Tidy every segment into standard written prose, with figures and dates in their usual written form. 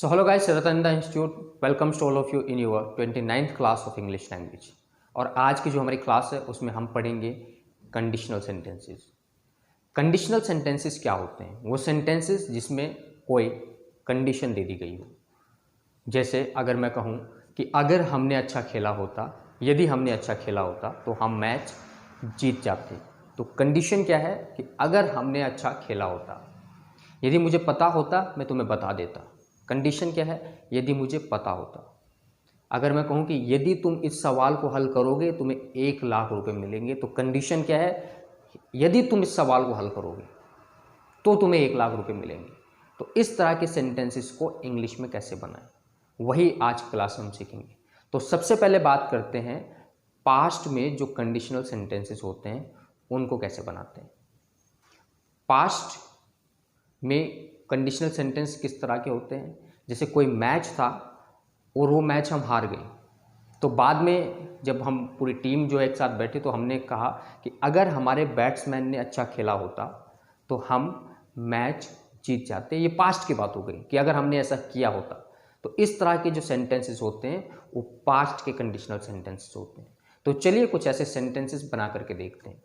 So hello guys, Ratananda Institute welcomes to all of you in your 29th class of English language। और आज की जो हमारी class है उसमें हम पढ़ेंगे कंडीशनल सेंटेंसेस। कंडीशनल सेंटेंसेस क्या होते हैं? वो सेंटेंसेस जिसमें कोई कंडीशन दे दी गई हो। जैसे अगर मैं कहूँ कि अगर हमने अच्छा खेला होता, यदि हमने अच्छा खेला होता तो हम मैच जीत जाते। तो कंडीशन क्या है कि अगर हमने अच्छा खेला होता, यदि मुझे पता होता मैं तुम्हें बता देता। कंडीशन क्या है? यदि मुझे पता होता। अगर मैं कहूँ कि यदि तुम इस सवाल को हल करोगे तुम्हें 1,00,000 रुपये मिलेंगे, तो कंडीशन क्या है? यदि तुम इस सवाल को हल करोगे तो तुम्हें 1,00,000 रुपये मिलेंगे। तो इस तरह के सेंटेंसेस को इंग्लिश में कैसे बनाएं, वही आज क्लास में हम सीखेंगे। तो सबसे पहले बात करते हैं पास्ट में जो कंडीशनल सेंटेंसेस होते हैं उनको कैसे बनाते हैं। पास्ट में कंडीशनल सेंटेंस किस तरह के होते हैं? जैसे कोई मैच था और वो मैच हम हार गए, तो बाद में जब हम पूरी टीम जो एक साथ बैठे तो हमने कहा कि अगर हमारे बैट्समैन ने अच्छा खेला होता तो हम मैच जीत जाते। ये पास्ट की बात हो गई कि अगर हमने ऐसा किया होता। तो इस तरह के जो सेंटेंसेस होते हैं वो पास्ट के कंडीशनल सेंटेंसेस होते हैं। तो चलिए कुछ ऐसे सेंटेंसेस बना करके देखते हैं।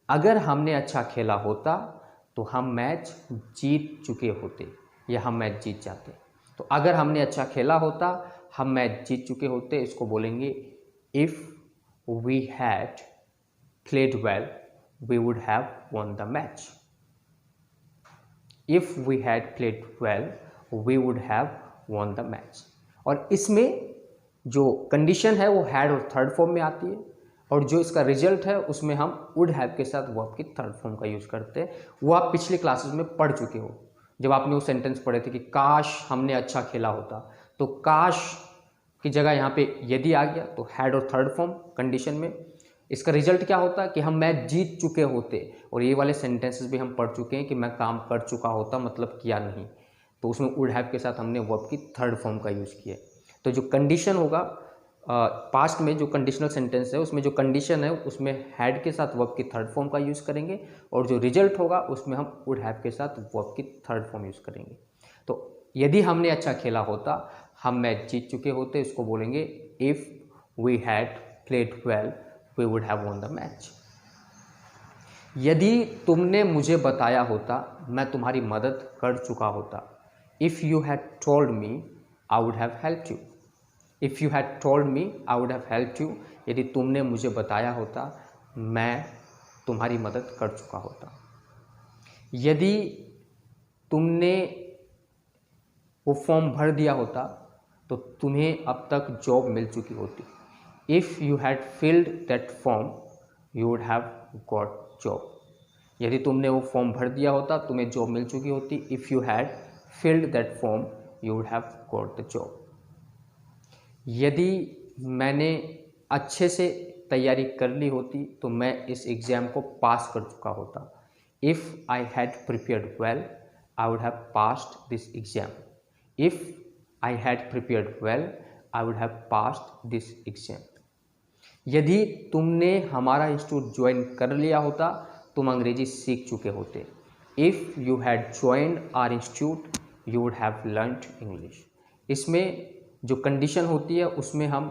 अगर हमने अच्छा खेला होता तो हम मैच जीत चुके होते या हम मैच जीत जाते। तो अगर हमने अच्छा खेला होता हम मैच जीत चुके होते, इसको बोलेंगे if we had played well we would have won the match. If we had played well we would have won the match. और इसमें जो कंडीशन है वो हैड और थर्ड फॉर्म में आती है, और जो इसका रिजल्ट है उसमें हम वुड हैव के साथ वर्ब की थर्ड फॉर्म का यूज़ करते हैं। वो आप पिछले क्लासेस में पढ़ चुके हो जब आपने वो सेंटेंस पढ़े थे कि काश हमने अच्छा खेला होता। तो काश की जगह यहाँ पे यदि आ गया तो हैड और थर्ड फॉर्म कंडीशन में। इसका रिजल्ट क्या होता कि हम मैच जीत चुके होते। और ये वाले सेंटेंसेस भी हम पढ़ चुके हैं कि मैं काम कर चुका होता मतलब किया नहीं, तो उसमें वुड हैव के साथ हमने वर्ब की थर्ड फॉर्म का यूज़ किया। तो जो कंडीशन होगा पास्ट में जो कंडीशनल सेंटेंस है उसमें जो कंडीशन है उसमें हैड के साथ वर्ब की थर्ड फॉर्म का यूज़ करेंगे, और जो रिजल्ट होगा उसमें हम वुड हैव के साथ वर्ब की थर्ड फॉर्म यूज़ करेंगे। तो यदि हमने अच्छा खेला होता हम मैच जीत चुके होते, इसको बोलेंगे if we had played well we would have won the match. यदि तुमने मुझे बताया होता मैं तुम्हारी मदद कर चुका होता। If you had told me I would have helped you. If you had told me I would have helped you. यदि तुमने मुझे बताया होता मैं तुम्हारी मदद कर चुका होता। यदि तुमने वो फॉर्म भर दिया होता तो तुम्हें अब तक जॉब मिल चुकी होती। If you had field that form you would have got job. यदि तुमने वो फॉर्म भर दिया होता तुम्हें जॉब मिल चुकी होती। If you had field that form you would have got the job. यदि मैंने अच्छे से तैयारी कर ली होती तो मैं इस एग्ज़ाम को पास कर चुका होता। If I had prepared well I would have passed this exam. If I had prepared well I would have passed this exam. यदि तुमने हमारा इंस्टीट्यूट ज्वाइन कर लिया होता तुम अंग्रेजी सीख चुके होते। If you had joined our institute you would have learned English. इसमें जो कंडीशन होती है उसमें हम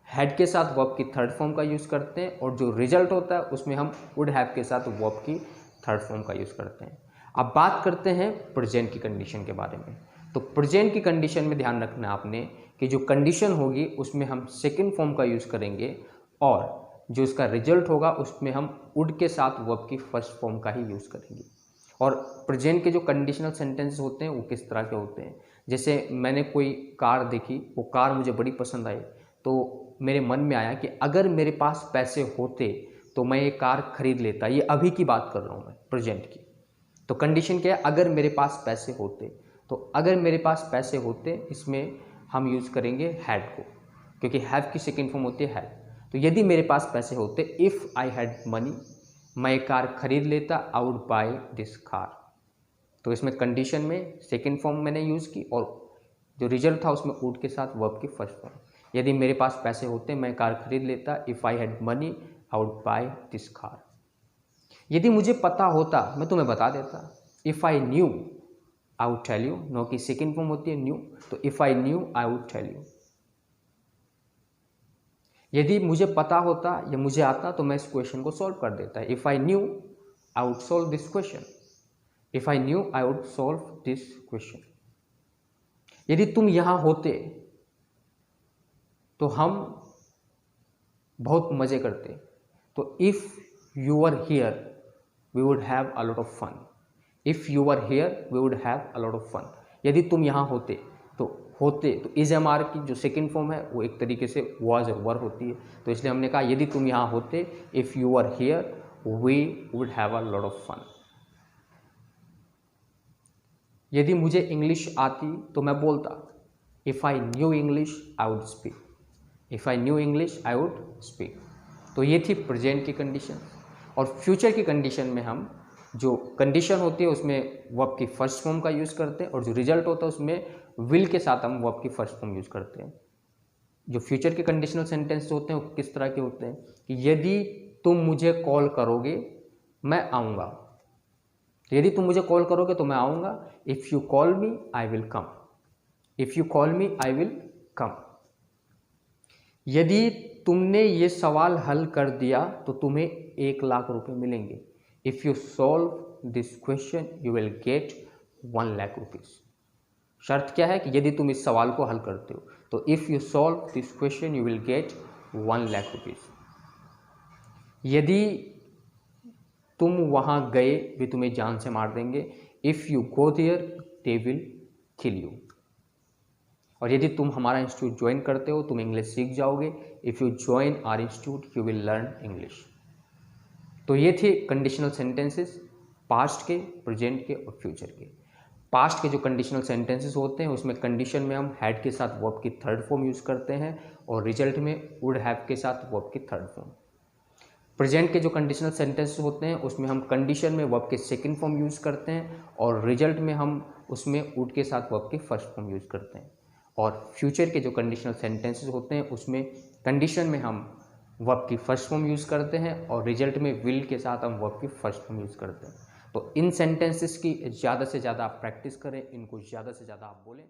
हैड के साथ वर्ब की थर्ड फॉर्म का यूज़ करते हैं, और जो रिजल्ट होता है उसमें हम वुड हैव के साथ वर्ब की थर्ड फॉर्म का यूज़ करते हैं। अब बात करते हैं प्रेजेंट की कंडीशन के बारे में। तो प्रेजेंट की कंडीशन में ध्यान रखना आपने कि जो कंडीशन होगी उसमें हम सेकेंड फॉर्म का यूज़ करेंगे, और जो इसका रिजल्ट होगा उसमें हम वुड के साथ वर्ब की फर्स्ट फॉर्म का ही यूज़ करेंगे। और प्रेजेंट के जो कंडीशनल सेंटेंसेस होते हैं वो किस तरह के होते हैं? जैसे मैंने कोई कार देखी, वो कार मुझे बड़ी पसंद आई, तो मेरे मन में आया कि अगर मेरे पास पैसे होते तो मैं ये कार खरीद लेता। ये अभी की बात कर रहा हूँ मैं, प्रेजेंट की। तो कंडीशन क्या है? अगर मेरे पास पैसे होते। तो अगर मेरे पास पैसे होते इसमें हम यूज़ करेंगे हैड को, क्योंकि हैव की सेकेंड फॉर्म होती है हैड। तो यदि मेरे पास पैसे होते, इफ़ आई हैड मनी मैं एक कार खरीद लेता, आई वुड बाय दिस कार। तो इसमें कंडीशन में सेकेंड फॉर्म मैंने यूज़ की, और जो रिजल्ट था उसमें वुड के साथ वर्ब की फर्स्ट फॉर्म। यदि मेरे पास पैसे होते मैं कार खरीद लेता। If I had money I would buy this car. यदि मुझे पता होता मैं तुम्हें बता देता। If I knew I would tell you. Know की सेकेंड फॉर्म होती है न्यू, तो if I knew I would tell you. यदि मुझे पता होता या मुझे आता तो मैं इस क्वेश्चन को सॉल्व कर देता। If I knew I would solve this question. If I knew I would solve this question. यदि तुम यहां होते तो हम बहुत मजे करते। तो if you are here we would have a lot of fun. If you are here we would have a lot of fun. यदि तुम यहाँ होते तो इज एम आर की जो सेकेंड फॉर्म है वो एक तरीके से वाज और वर होती है, तो इसलिए हमने कहा यदि तुम यहाँ होते, if you are here we would have a lot of fun. यदि मुझे इंग्लिश आती तो मैं बोलता, if I knew English I would speak. If I knew English I would speak. तो ये थी प्रेजेंट की कंडीशन। और फ्यूचर की कंडीशन में हम जो कंडीशन होती है उसमें वर्ब की फर्स्ट फॉर्म का यूज़ करते हैं, और जो रिजल्ट होता है उसमें विल के साथ हम वर्ब की फर्स्ट फॉर्म यूज़ करते हैं। जो फ्यूचर के कंडीशनल सेंटेंस होते हैं वो किस तरह के होते हैं कि यदि तुम मुझे कॉल करोगे मैं आऊँगा। यदि तुम मुझे कॉल करोगे तो मैं आऊँगा। If you call me I will come. If you call me I will come. यदि तुमने ये सवाल हल कर दिया तो तुम्हें 1 लाख रुपए मिलेंगे। If you solve this question you will get 1 lakh rupees. शर्त क्या है कि यदि तुम इस सवाल को हल करते हो, तो if you solve this question you will get 1 lakh rupees. यदि तुम वहाँ गए वे तुम्हें जान से मार देंगे। If you go there they will kill you. और यदि तुम हमारा इंस्टीट्यूट ज्वाइन करते हो तुम इंग्लिश सीख जाओगे। If you join our institute you will learn English. तो ये थे कंडीशनल सेंटेंसेस पास्ट के, प्रेजेंट के और फ्यूचर के। पास्ट के जो कंडीशनल सेंटेंसेस होते हैं उसमें कंडीशन में हम हैड के साथ वर्ब की थर्ड फॉर्म यूज़ करते हैं और रिजल्ट में वुड हैव के साथ वर्ब की थर्ड फॉर्म। प्रेजेंट के जो कंडीशनल सेंटेंसेस होते हैं उसमें हम कंडीशन में वर्ब के सेकंड फॉर्म यूज़ करते हैं और रिजल्ट में हम उसमें वुड के साथ वर्ब की फर्स्ट फॉर्म यूज़ करते हैं। और फ्यूचर के जो कंडीशनल सेंटेंसेस होते हैं उसमें कंडीशन में हम वर्ब की फर्स्ट फॉर्म यूज़ करते हैं और रिजल्ट में विल के साथ हम वर्ब की फर्स्ट फॉर्म यूज़ करते हैं। तो इन सेंटेंसेस की ज़्यादा से ज़्यादा आप प्रैक्टिस करें, इनको ज़्यादा से ज़्यादा आप बोलें।